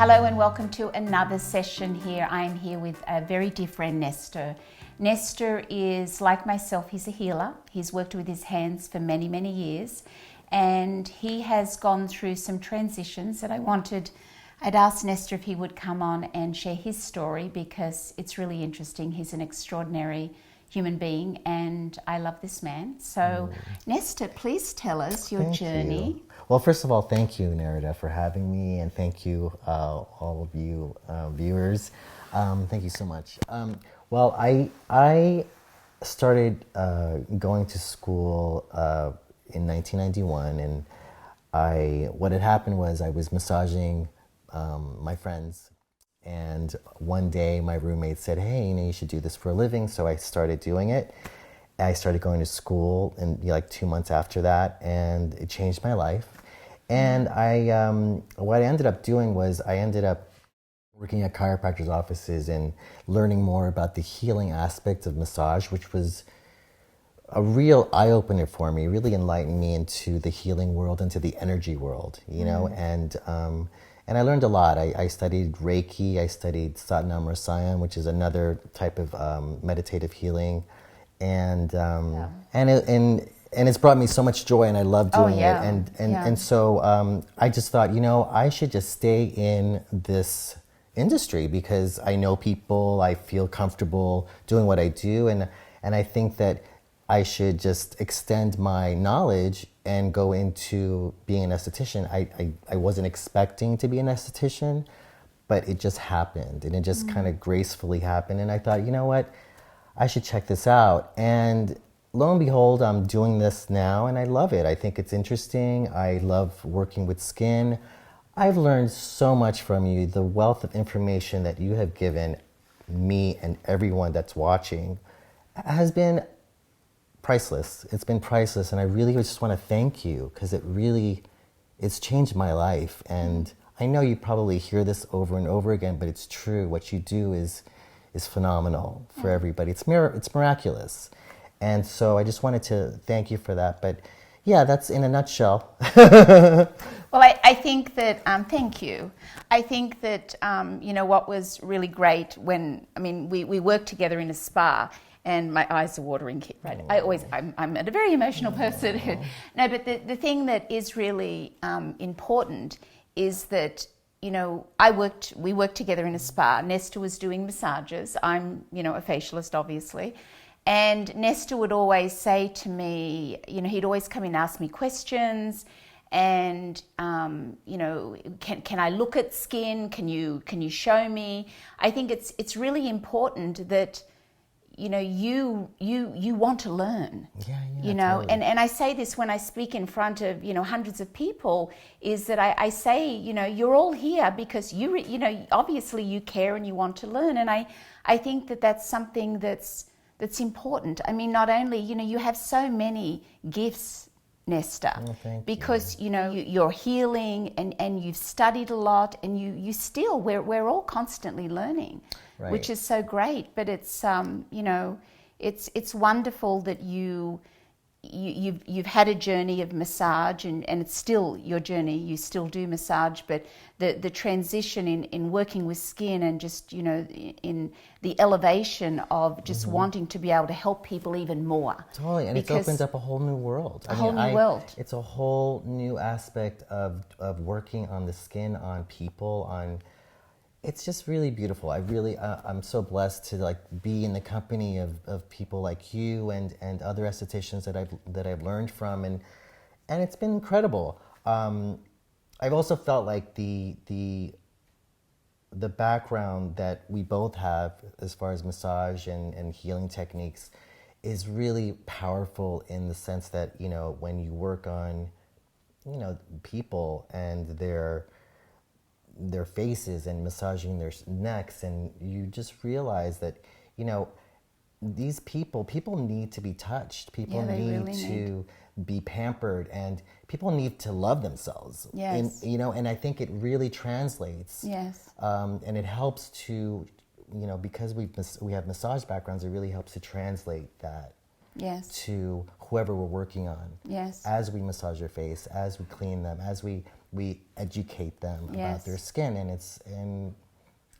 Hello and welcome to another session here. I am here with a very dear friend, Nestor. Nestor is, like myself, he's a healer. He's worked with his hands for many, many years, and he has gone through some transitions that I'd asked Nestor if he would come on and share his story because it's really interesting. He's an extraordinary human being and I love this man. So Nestor, please tell us your journey. You. Well, first of all, thank you, Nerida, for having me, and thank you, all of you viewers. Thank you so much. Well, I started going to school in 1991, and what had happened was I was massaging my friends, and one day my roommate said, "Hey, you should do this for a living." So I started doing it. I started going to school, and like 2 months after that, and it changed my life. And what I ended up doing was I ended up working at chiropractors' offices and learning more about the healing aspect of massage, which was a real eye-opener for me, really enlightened me into the healing world, into the energy world, you know, and I learned a lot. I studied Reiki, I studied Satnam Rasayan, which is another type of meditative healing, and it's brought me so much joy, and I love doing it. And so I just thought, I should just stay in this industry because I know people, I feel comfortable doing what I do, and I think that I should just extend my knowledge and go into being an esthetician. I wasn't expecting to be an esthetician, but it just happened, and it just kind of gracefully happened. And I thought, you know what, I should check this out. And lo and behold, I'm doing this now, and I love it. I think it's interesting. I love working with skin. I've learned so much from you. The wealth of information that you have given me and everyone that's watching has been priceless. It's been priceless, and I really just want to thank you because it's changed my life. And I know you probably hear this over and over again, but it's true. What you do is phenomenal for everybody. It's miraculous. And so I just wanted to thank you for that. But yeah, that's in a nutshell. Well, I think that, thank you. I think that, what was really great we worked together in a spa, and my eyes are watering, right? I'm a very emotional person. No, but the thing that is really important is that, we worked together in a spa. Nestor was doing massages. I'm, a facialist, obviously. And Nestor would always say to me, he'd always come and ask me questions, and can I look at skin? Can you show me? I think it's really important that you want to learn. Totally. And I say this when I speak in front of hundreds of people, is that I say you're all here because you obviously you care and you want to learn, and I think that that's something that's important. I mean, not only, you have so many gifts, Nestor, because, you're healing and you've studied a lot, and you still, we're all constantly learning, which is so great. But it's, it's wonderful that you've had a journey of massage, and it's still your journey. You still do massage, but the transition in working with skin, and just in the elevation of just wanting to be able to help people even more. Totally, and it's opened up a whole new world. A whole new world. It's a whole new aspect of working on the skin, on people, on. It's just really beautiful. I'm so blessed to be in the company of people like you and other estheticians that I've learned from, and it's been incredible. I've also felt like the background that we both have as far as massage and healing techniques is really powerful in the sense that when you work on people and their faces and massaging their necks, and you just realize that these people need to be touched. People need to be pampered, and people need to love themselves. Yes. And I think it really translates. Yes. And it helps to because we have massage backgrounds, it really helps to translate that. Yes. To whoever we're working on. Yes. As we massage their face, as we clean them, as we we educate them Yes. about their skin, and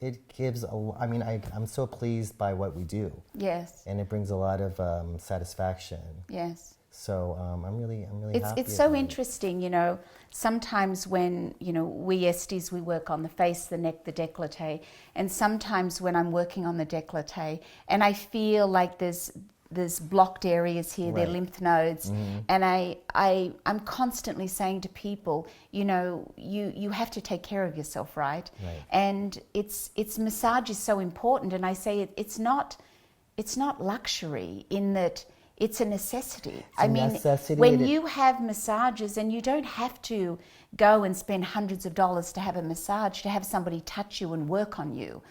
it gives I'm so pleased by what we do. Yes. And it brings a lot of satisfaction. Yes. So I'm really happy. It's so about it. interesting, you know, sometimes when, you know, we esties, we work on the face, the neck, the décolleté, and sometimes when I'm working on the décolleté and I feel like there's blocked areas here, Right. they're lymph nodes, Mm-hmm. and I'm constantly saying to people, you know, you have to take care of yourself, right? Right. And it's massage is so important, and I say it's not luxury in that it's a necessity. It's a necessity. When you have massages, and you don't have to go and spend hundreds of dollars to have a massage, to have somebody touch you and work on you.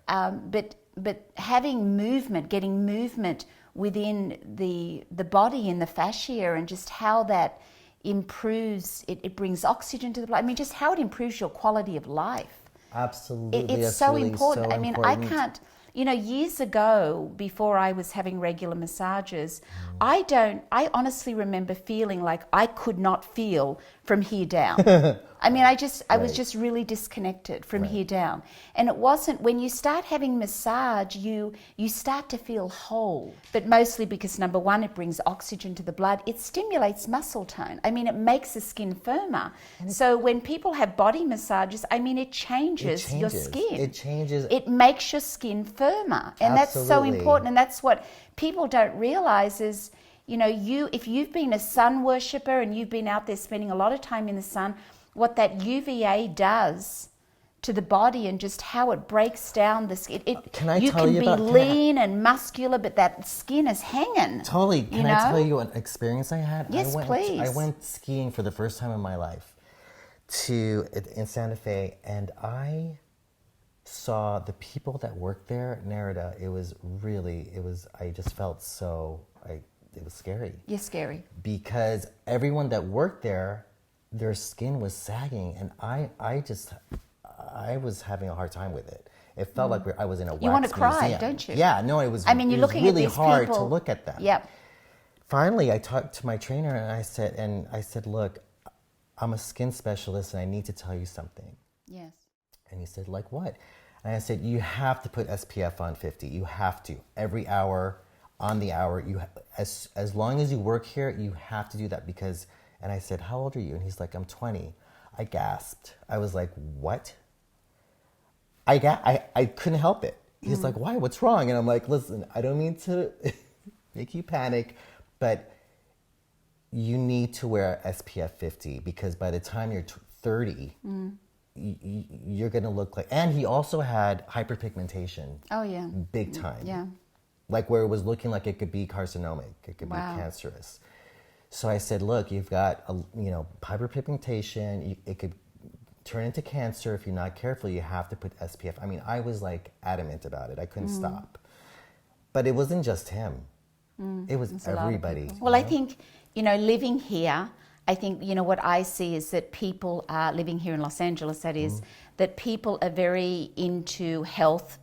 Right. But having movement, getting movement within the body and the fascia, and just how that improves, it brings oxygen to the blood. I mean, just how it improves your quality of life. Absolutely. It's That's so really important. so I mean, important. I can't, you know, years ago, before I was having regular massages, I honestly remember feeling like I could not feel from here down. I mean, I was just really disconnected from here down. And it wasn't, when you start having massage, you start to feel whole. But mostly because, number one, it brings oxygen to the blood. It stimulates muscle tone. I mean, it makes the skin firmer. So when people have body massages, I mean, it changes your skin. It changes. It makes your skin firmer. And that's so Absolutely. important. And that's what people don't realize is, you know, if you've been a sun worshipper and you've been out there spending a lot of time in the sun, what that UVA does to the body and just how it breaks down the skin. You can be lean and muscular, but that skin is hanging. Totally. Can I tell you an experience I had? Yes, please. I went skiing for the first time in my life in Santa Fe, and I saw the people that worked there, Nerida. I just felt it was scary. You're scary. Because everyone that worked there, their skin was sagging, and I was having a hard time with it. It felt like I was in a wax museum. You want to cry, don't you? Yeah, no, it was. I mean, you're looking really at these hard people. to look at them. Yep. Finally, I talked to my trainer, and I said, look, I'm a skin specialist, and I need to tell you something. Yes. And he said, like what? And I said, you have to put SPF on 50. You have to. Every hour, on the hour. As long as you work here, you have to do that because... And I said, how old are you? And he's like, I'm 20. I gasped. I was like, what? I couldn't help it. He's like, why? What's wrong? And I'm like, listen, I don't mean to make you panic, but you need to wear SPF 50 because by the time you're 30, you're going to look like... And he also had hyperpigmentation. Oh, yeah. Big time. Yeah. Like where it was looking like it could be carcinomic. It could be cancerous. So I said, look, you've got, hyperpigmentation. It could turn into cancer if you're not careful. You have to put SPF. I mean, I was like adamant about it. I couldn't stop. But it wasn't just him. It was everybody. Well, I think, living here, I think, what I see is that people are living here in Los Angeles, that is, that people are very into health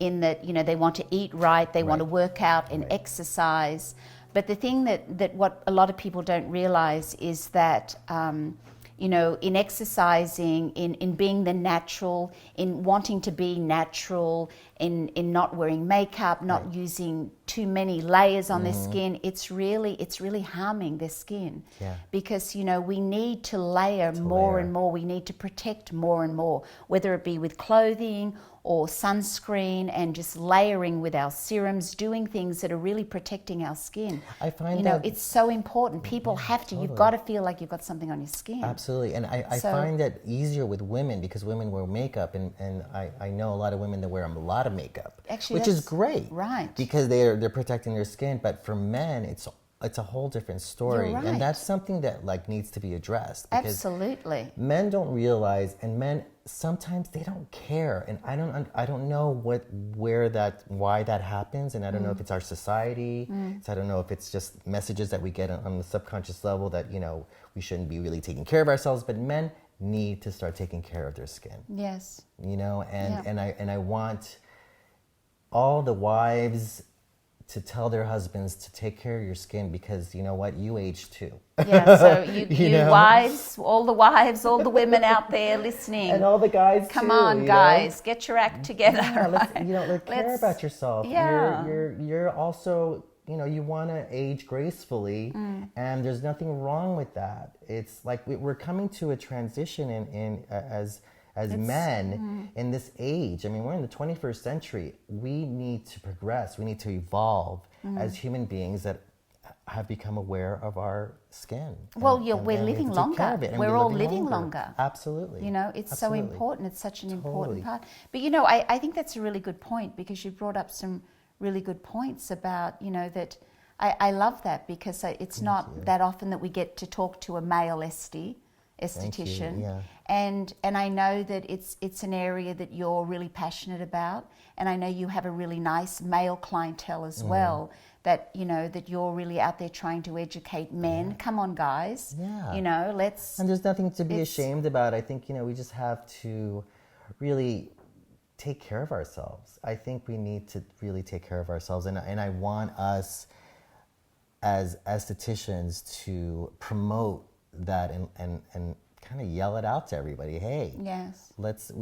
in that, they want to eat right, they want to work out and exercise. But the thing that what a lot of people don't realize is that, in exercising, in being the natural, in wanting to be natural, in not wearing makeup, not using too many layers on their skin, it's really harming their skin. Yeah. Because, we need to layer more and more. We need to protect more and more, whether it be with clothing or sunscreen and just layering with our serums, doing things that are really protecting our skin. I find that it's so important. People have to. You've got to feel like you've got something on your skin. Absolutely. And I find that easier with women because women wear makeup, and I know a lot of women that wear a lot of makeup. Actually, which is great. Right. Because they're protecting their skin. But for men, it's a whole different story. You're right. And that's something that needs to be addressed. Absolutely. Men don't realize, and men sometimes they don't care, and I don't know why that happens, and I don't know if it's our society. So I don't know if it's just messages that we get on the subconscious level that we shouldn't be really taking care of ourselves, but men need to start taking care of their skin. Yes. And I want all the wives to tell their husbands to take care of your skin, because you know what, you age too. Yeah, so you wives, all the women out there listening, and all the guys come too, on, guys, get your act together. Yeah, right? Care about yourself. Yeah. You're also, you want to age gracefully, and there's nothing wrong with that. It's like we're coming to a transition as men in this age. I mean, we're in the 21st century. We need to progress. We need to evolve as human beings that have become aware of our skin. Well, we're living longer. We're all living longer. Absolutely. It's so important. It's such an important part. But, I think that's a really good point, because you brought up some really good points about, that I love that, because it's not that often that we get to talk to a male esthetician. Yeah. And I know that it's an area that you're really passionate about, and I know you have a really nice male clientele as well, that that you're really out there trying to educate men. Yeah. Come on, guys. Yeah. Let's. And there's nothing to be ashamed about. I think we just have to really take care of ourselves. I think we need to really take care of ourselves, and I want us as estheticians to promote that and kind of yell it out to everybody. Hey, yes,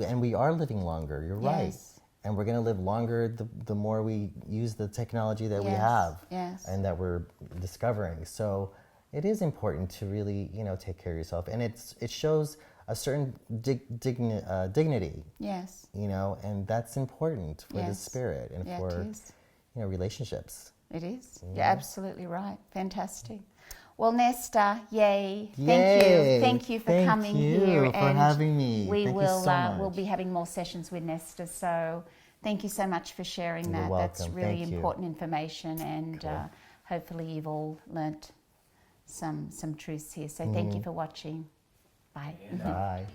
and we are living longer. You're right. Yes. And we're going to live longer the more we use the technology that we have, and that we're discovering. So it is important to really, take care of yourself, and it shows a certain dignity. Yes. And that's important for the spirit and for relationships. It is. You're absolutely right. Fantastic. Well, Nestor, yay. Thank you for coming here. Thank you for having me. We'll be having more sessions with Nestor, so thank you so much for sharing that. That's really important information, and hopefully you've all learnt some truths here. So thank you for watching. Bye. Bye.